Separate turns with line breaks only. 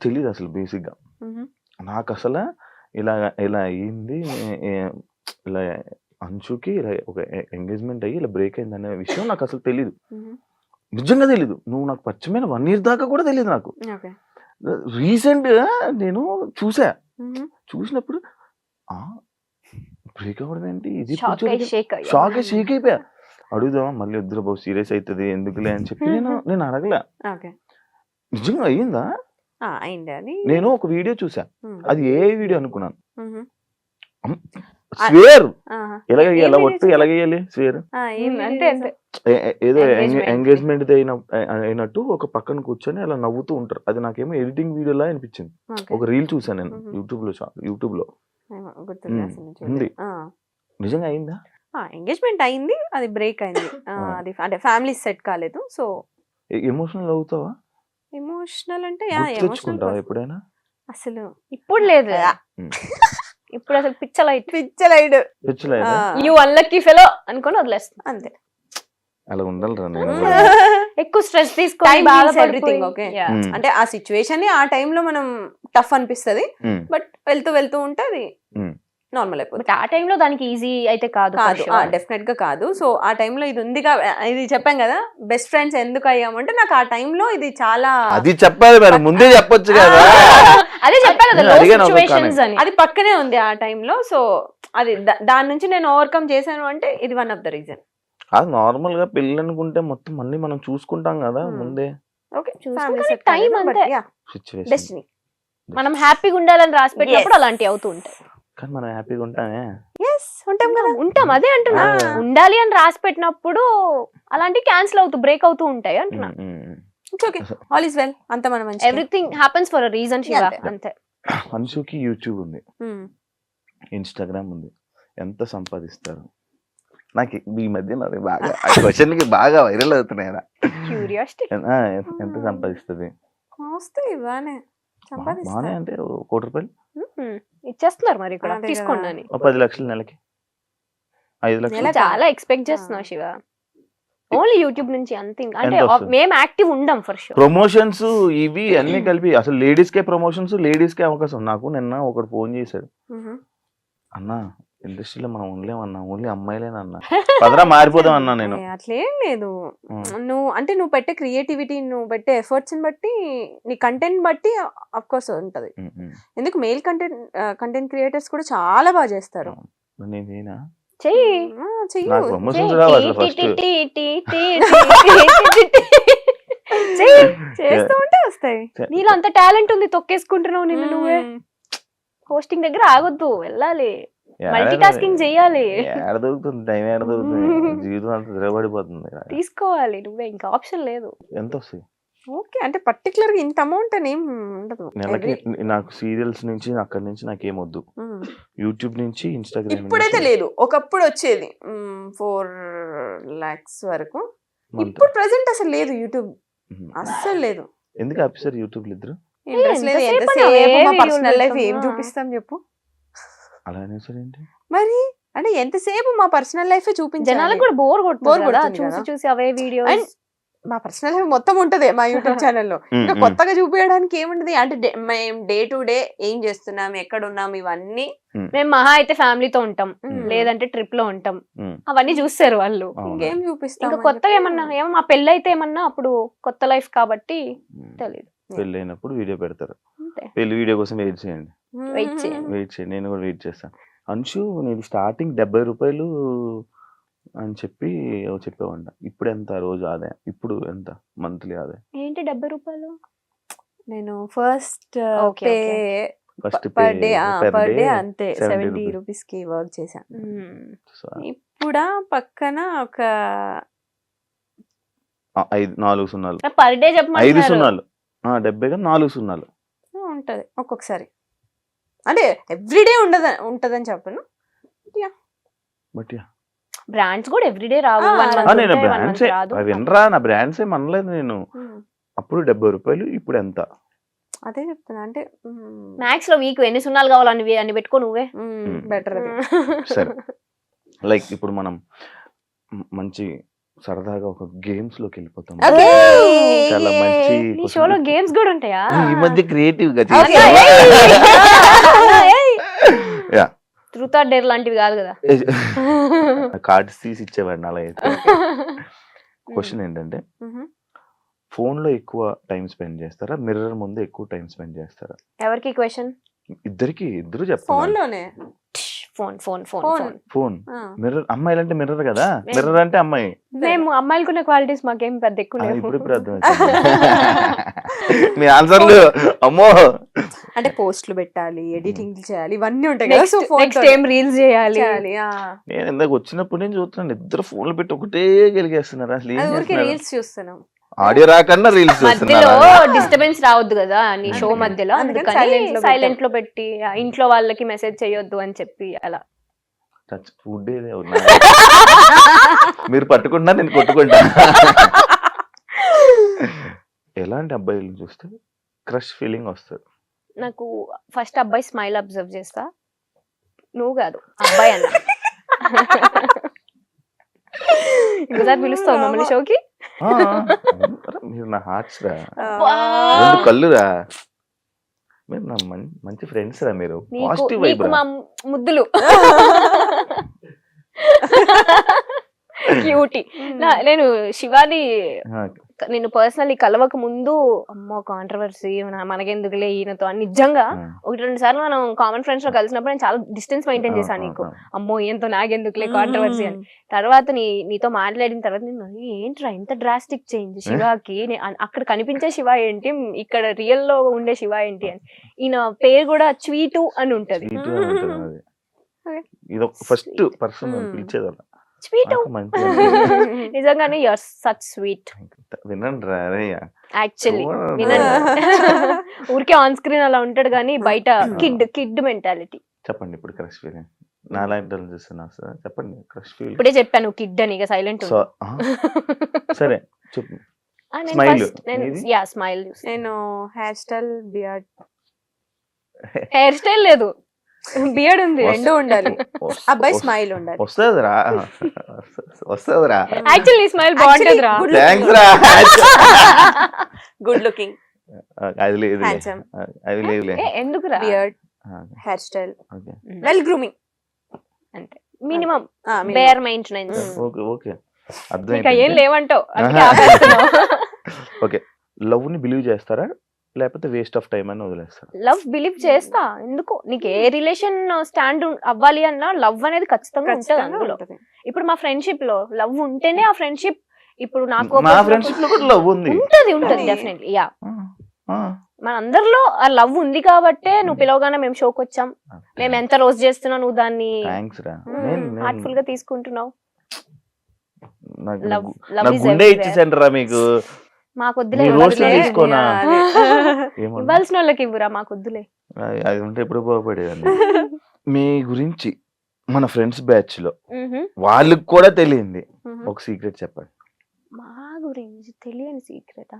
తెలీదు అసలు బేసిక్గా. నాకు అసలు ఇలా ఇలా అయ్యింది, ఇలా అంచుకి ఇలా ఒక ఎంగేజ్మెంట్ అయ్యి ఇలా బ్రేక్ అయింది అనే విషయం నాకు అసలు తెలీదు, నిజంగా తెలీదు. నువ్వు నాకు పరిచయమైన 1 year దాకా కూడా తెలియదు నాకు. రీసెంట్గా నేను చూసినప్పుడు బ్రేక్ అవ్వడం ఏంటి, ఇది షాక్ అయిపోయా. అడుగుదామా మళ్ళీ వద్దురా బాబు సీరియస్ అవుతుంది ఎందుకులే అని చెప్పి నేను అడగలే. నిజంగా అయ్యిందా నేను ఒక వీడియో చూసా, అది ఏ వీడియో అనుకున్నాను. స్వేర్ ఎలాగేయాలి, ఒట్టు ఎలాగేయాలి స్వేర్ ఏదో ఎంగేజ్మెంట్ అయినట్టు ఒక పక్కన కూర్చొని అలా నవ్వుతూ ఉంటారు. అది నాకేమో ఎడిటింగ్ వీడియోలా అనిపించింది. ఒక రీల్ చూసాను నేను యూట్యూబ్ లో ఉంది. నిజంగా అయిందా?
ఎంగేజ్మెంట్ అయింది, అది బ్రేక్ అయింది. అది అంటే ఫ్యామిలీ సెట్ కాలేదు. సో
ఎమోషనల్ అవుతావా?
ఎమోషనల్ అంటే
తెచ్చుకుంటావా ఎప్పుడైనా?
అసలు
ఇప్పుడు లేదు, ఇప్పుడు అసలు పిచ్చలైట్ యూ అన్లక్కీ ఫెలో అనుకొని వదిలేస్తా అంతే.
అలా ఉండాలిరా నేను.
ఎక్కువ స్ట్రెస్ తీసుకొని
ఎవ్రీథింగ్ ఓకే. అంటే ఆ సిచ్యువేషన్ ఆ టైంలో మనం టఫ్ అనిపిస్తది, బట్ వెళ్తూ ఉంటే అది నార్మల్ అయిపోతుంది.
ఆ టైంలో దానికి ఈజీ అయితే కాదు,
డెఫినెట్ గా కాదు. సో ఆ టైంలో ఇది ఉంది, ఇది చెప్పాం కదా బెస్ట్ ఫ్రెండ్స్ ఎందుకు అయ్యామంటే నాకు ఆ టైంలో ఇది చాలా
అది చెప్పాలి మరి ముందే చెప్పొచ్చు కదా.
అదే చెప్పా కదా లో సిచువేషన్స్ అని,
అది పక్కనే ఉంది ఆ టైంలో. సో అది దాని నుంచి నేను ఓవర్కమ్ చేశాను అంటే ఇది వన్ ఆఫ్ ద రీజన్.
అది నార్మల్ గా పెళ్ళి అనుకుంటే మొత్తం అన్ని మనం చూసుకుంటాం కదా ముందే.
టైం అంతే,
డెస్టినీ.
మనం హ్యాపీగా ఉండాలని రాసి పెట్టినప్పుడు అలాంటివి అవుతూ ఉంటాయి.
కానీ మనం హ్యాపీగా ఉంటామే,
ఉంటాం. అదే అంటున్నా, ఉండాలి అని రాసి పెట్టినప్పుడు అలాంటివి క్యాన్సిల్ అవుతూ బ్రేక్ అవుతూ ఉంటాయి అంటున్నా.
ఆల్ ఇస్ వెల్, అంత మనం
everything happens for a reason Shiva, అంతే.
అన్షుకి యూట్యూబ్ ఉంది, ఇన్స్టాగ్రామ్ ఉంది, ఎంత సంపాదిస్తారు? నాకు ఈ మధ్య బాగా క్వశ్చన్ కి బాగా వైరల్ అవుతున్నాయి. ఎంత సంపాదిస్తుంది? బానే అంటే 1 కోటి రూపాయలు
ఇచ్చేస్తున్నారు మరి ఇక్కడ తీసుకోండి అని.
10 లక్షలు నెలకి, 5 లక్షలు
చాలా ఎక్స్పెక్ట్ చేస్తున్నావు శివ. ఓన్లీ యూట్యూబ్ నుంచి అంతే. అంటే మేము యాక్టివ్ ఉండం ఫర్ షూర్.
ప్రమోషన్స్ ఇవి అన్ని కలిపి అసలు లేడీస్ కే ప్రమోషన్స్, లేడీస్ కే అవకాశం. నాకు నిన్న ఒకడు ఫోన్ చేశాడు, అన్నా ఇండస్ట్రీలో మనం ఉండలేమన్నా, ఓన్లీ అమ్మాయిలేనన్నా, పదరా మారిపోదాం అన్నా. నేను
అట్లేం లేదు, నువ్వు పెట్టే క్రియేటివిటీ, నువ్వు పెట్టే ఎఫర్ట్స్ బట్టి, నీ కంటెంట్ బట్టి అఫ్ కోర్స్ ఉంటది. ఎందుకు మేల్ కంటెంట్ క్రియేటర్స్ కూడా చాలా బాగా చేస్తారు.
నేనేనా
చేస్తూ ఉంటే వస్తాయి.
నీలో అంత టాలెంట్ ఉంది, తొక్కేసుకుంటున్నావు నిన్ను నువ్వే. హోస్టింగ్ దగ్గర ఆగొద్దు, వెళ్ళాలి, మల్టీ టాస్కింగ్ చెయ్యాలి.
టైం ఏడ దొరుకుతుంది, జీవితం అంతా తిరగబడిపోతుంది.
తీసుకోవాలి నువ్వే, ఇంకా ఆప్షన్ లేదు.
ఎంత వస్తాయి?
ఓకే, అంటే పర్టికులర్ గా ఇంత అమౌంట్ అని ఏం ఉండదు.
నెలకి నాకు సీరియల్స్ నుంచి అక్కడి నుంచి నాకేమొద్దు, యూట్యూబ్ నుంచి ఇన్స్టాగ్రామ్.
ఇప్పుడైతే లేదు, ఒకప్పుడు వచ్చేది 4 lakhs వరకు. ఇప్పుడు ప్రెసెంట్ అసలు లేదు, యూట్యూబ్ అస్సలు లేదు.
ఎందుకు ఆఫీసర్ యూట్యూబ్ ఇద్దరు?
ఇంట్రెస్ట్ లేదు. ఎంతసేపు మా పర్సనల్ లైఫ్ ఏం చూపిస్తాం చెప్పు?
అలా ఏంటి
మరి, అంటే ఎంతసేపు మా పర్సనల్ లైఫ్ చూపించాలి?
జనాలకు కూడా బోర్ కొడుతుంది చూసి అవే వీడియోస్.
మా పర్సనల్ లైఫ్ మొత్తం ఉంటది మా యూట్యూబ్ ఛానల్లో. ఇంకా కొత్తగా చూపించడానికి ఏముంటది? అంటే మేము డే టు డే ఏం చేస్తున్నాం, ఎక్కడ ఉన్నాం, ఇవన్నీ.
మేము మహా అయితే ఫ్యామిలీతో ఉంటాం, లేదంటే ట్రిప్ లో ఉంటాం, అవన్నీ చూస్తారు వాళ్ళు.
ఇంకేం చూపిస్తాం?
ఇంకా కొత్తగా ఏమన్నా మా పెళ్ళి అయితే ఏమన్నా అప్పుడు కొత్త లైఫ్ కాబట్టి తెలియదు.
పెళ్ళి అయినప్పుడు వీడియో పెడతారు, పెళ్లి వీడియో కోసం వెయిట్ చేయండి. నేను కూడా వెయిట్ చేస్తాను. అంశు నేను స్టార్టింగ్ 70 రూపాయలు అని చెప్పి చెప్పేవాడి. ఇప్పుడు ఎంత రోజు ఆదాయం? ఇప్పుడు ఎంత మంత్లీ ఆదాయం?
ఏంటి 70 రూపాయలు?
నేను ఫస్ట్ పర్ డే అంతే 70 రూపీస్ కి వర్క్ చేశాను. ఇప్పుడు పక్కన ఒక
4 సున్నాలు
పర్ డే చెప్పమంటున్నారు.
5 సున్నాలు 70 4 సున్నాలు
ఉంటది ఒక్కొక్కసారి. అంటే ఎవ్రీడే ఉంటదని చెప్పను.
బ్రాండ్స్ కూడా ఎవ్రీడే రావు.
నేను బ్రాండ్స్ వినరా, నా బ్రాండ్స్ ఏం అనలేదు నేను. అప్పుడు 70 రూపాయలు, ఇప్పుడు ఎంత?
అదే చెప్తున్నా. అంటే
మ్యాక్స్ లో వీక్ ఎన్ని సున్నాలు కావాలని అని పెట్టుకో నువ్వే,
బెటర్.
సరే, లైక్ ఇప్పుడు మనం మంచి సరదాగా ఒక గేమ్స్ లోకి వెళ్ళిపోతాం.
Okay.
చాలా మంచి
నీ షోలో గేమ్స్ కూడా ఉంటాయా?
ఈ మధ్య క్రియేటివ్ గా
అన్నా,
యా
ట్రూత్ ఆర్ డేర్ లాంటివి కాదు కదా.
కార్డ్స్ తీసి ఇచ్చేవాడిని అలా అయితే. క్వశ్చన్ ఏంటంటే ఫోన్ లో ఎక్కువ టైం స్పెండ్ చేస్తారా, మిర్రర్ ముందు ఎక్కువ టైం స్పెండ్ చేస్తారా?
ఎవరికి క్వశ్చన్?
ఇద్దరు
ఫోన్
చెప్పండి.
లోనే
phone phone phone
Phone.
Phone.
Phone mirror, అమ్మాయిలు అంటే మిర్రర్ కదా, మిర్రర్ అంటే అమ్మాయి.
మేము అమ్మాయిలకున్న క్వాలిటీస్ మాకేం పెద్ద ఎక్కువ లేవు.
ఇప్పుడు అర్థం మీ ఆన్సర్లు అమ్మో.
అంటే పోస్టులు పెట్టాలి, ఎడిటింగ్ చేయాలి, ఇవన్నీ ఉంటాయి కదా. సో
నెక్స్ట్ ఏం రీల్స్ చేయాలి.
నేను ఇందాక వచ్చినప్పుడు నేను చూస్తున్నాను ఇద్దరు ఫోన్లు పెట్టి ఒకటే గెలిగేస్తున్నారు. అసలు ఏం
ఊరికి
చేస్తున్నారు?
రీల్స్ చూస్తున్నాం.
ఆడియో రాకన్నా రీల్స్
మధ్యలో
చూస్తున్నారు.
డిస్టర్బెన్స్ రావద్దు కదా నీ షో
అందుకని-
మధ్యలో,
అందుకని
అందుకని
silent లో
సైలెంట్ లో పెట్టి ఇంట్లో వాళ్ళకి మెసేజ్ చేయొద్దు అని చెప్పి అలా.
ఫుడ్ మీరు పట్టుకుంటా నేను కొట్టుకుంటా. ఎలాంటి అబ్బాయిలు చూస్తే క్రష్ ఫీలింగ్ వస్తుంది?
నాకు ఫస్ట్ అబ్బాయి స్మైల్ అబ్జర్వ్ చేస్తా. నువ్వు కాదు అబ్బాయి అన్న. ఇంకోసారి పిలుస్తావు మమ్మల్ని షోకి?
ఆ, అరే మీరు నా హార్ట్స్ రా, రెండు కళ్ళు రా, మీరు నా మంచి ఫ్రెండ్స్ రా, మీరు
నీకు
పాజిటివ్ వైబ్
నీకు
రా.
మా ముద్దులు క్యూటీ. నేను శివాని నేను పర్సనల్లీ కలవక ముందు అమ్మో కాంట్రవర్సీ మనకెందుకులే ఈయనతో అని నిజంగా ఒకటి రెండు సార్లు మనం కామన్ ఫ్రెండ్స్ లో కలిసినప్పుడు నేను చాలా డిస్టెన్స్ మెయింటైన్ చేశాను. నీకు అమ్మో ఈయనతో నాకెందుకులే కాంట్రవర్సీ అని. తర్వాత నీతో మాట్లాడిన తర్వాత నేను ఏంట్రా ఇంత డ్రాస్టిక్ చేంజ్ శివాకి, అక్కడ కనిపించే శివ ఏంటి, ఇక్కడ రియల్ లో ఉండే శివ ఏంటి అని. ఈయన పేరు కూడా స్వీటు అని ఉంటది.
ఇది ఒక ఫస్ట్ పర్సన్ పిలిచేది అలా.
స్వీటు నిజంగానే యూఆర్ సచ్ స్వీట్.
వినండి రా
యాక్చువల్లీ వినండి. ఊరికే ఆన్ స్క్రీన్ అలా ఉంటాడు కానీ బయట కిడ్ మెంటాలిటీ.
చెప్పండి ఇప్పుడు క్రష్ ఫీలింగ్. నాలాంటి చూస్తున్నా సార్, చెప్పండి క్రష్ ఫీలింగ్.
ఇప్పుడే చెప్పాను కిడ్ అని, ఇక సైలెంట్.
సరే చెప్పు. స్మైల్.
స్మైల్.
నేను hair style, beard.
Hair style లేదు, బియర్డ్ ఉంది, రెండు ఉండాలి.
అబ్బాయి స్మైల్ ఉండాలి.
వస్తుందిరా వస్తుందిరా.
యాక్చువల్లీ స్మైల్ బాగుంటుంది రా.
థ్యాంక్స్ రా.
గుడ్ లుకింగ్,
అది లేదు,
హ్యాండ్సమ్.
అది లేదులే.
ఎందుకు రా?
Beard, hair style, well grooming,
అంటే minimum bare maintenance.
Okay okay
ఇంకా
అర్థమైంది.
ఏం లేవంటావు, అందుకే ఆపేస్తున్నావు.
ఓకే, లవ్ ని బిలీవ్ చేస్తారా లేకపోతే వేస్ట్ ఆఫ్ టైం అని వదిలేస్తారా?
లవ్ బిలీవ్ చేస్తా. ఎందుకు, నీకు ఏ రిలేషన్ స్టాండ్ అవ్వాలి అన్నా లవ్ అనేది ఖచ్చితంగా ఉంటుంది అందులో. ఇప్పుడు మా ఫ్రెండ్షిప్ లో లవ్ ఉంటేనే ఆ ఫ్రెండ్షిప్. ఇప్పుడు నాకు
నా ఫ్రెండ్షిప్ లో కూడా లవ్ ఉంది.
ఉంటది డెఫినెట్లీ. యా, మన అందరిలో ఆ లవ్ ఉంది కాబట్టే నువ్వు పిలవగానే మేము షోకి వచ్చాం. మేము ఎంత రోజు చేస్తున్నావు, నువ్వు దాన్ని
థ్యాంక్స్ రా.
హార్ట్ఫుల్ గా తీసుకుంటున్నావు.
నాకు
లవ్
గుండె ఇచ్చేసండి రా మీకు.
మాకొద్దులే,
తీసుకోనా
ఇవ్వాల్సిన వాళ్ళకి ఇవ్వరా, మాకొద్దులే.
అది ఉంటే ఎప్పుడు బాగుపడేదండి. మీ గురించి మన ఫ్రెండ్స్ బ్యాచ్ లో వాళ్ళకి కూడా తెలియంది ఒక సీక్రెట్ చెప్పండి.
మా గురించి తెలియని సీక్రెటా?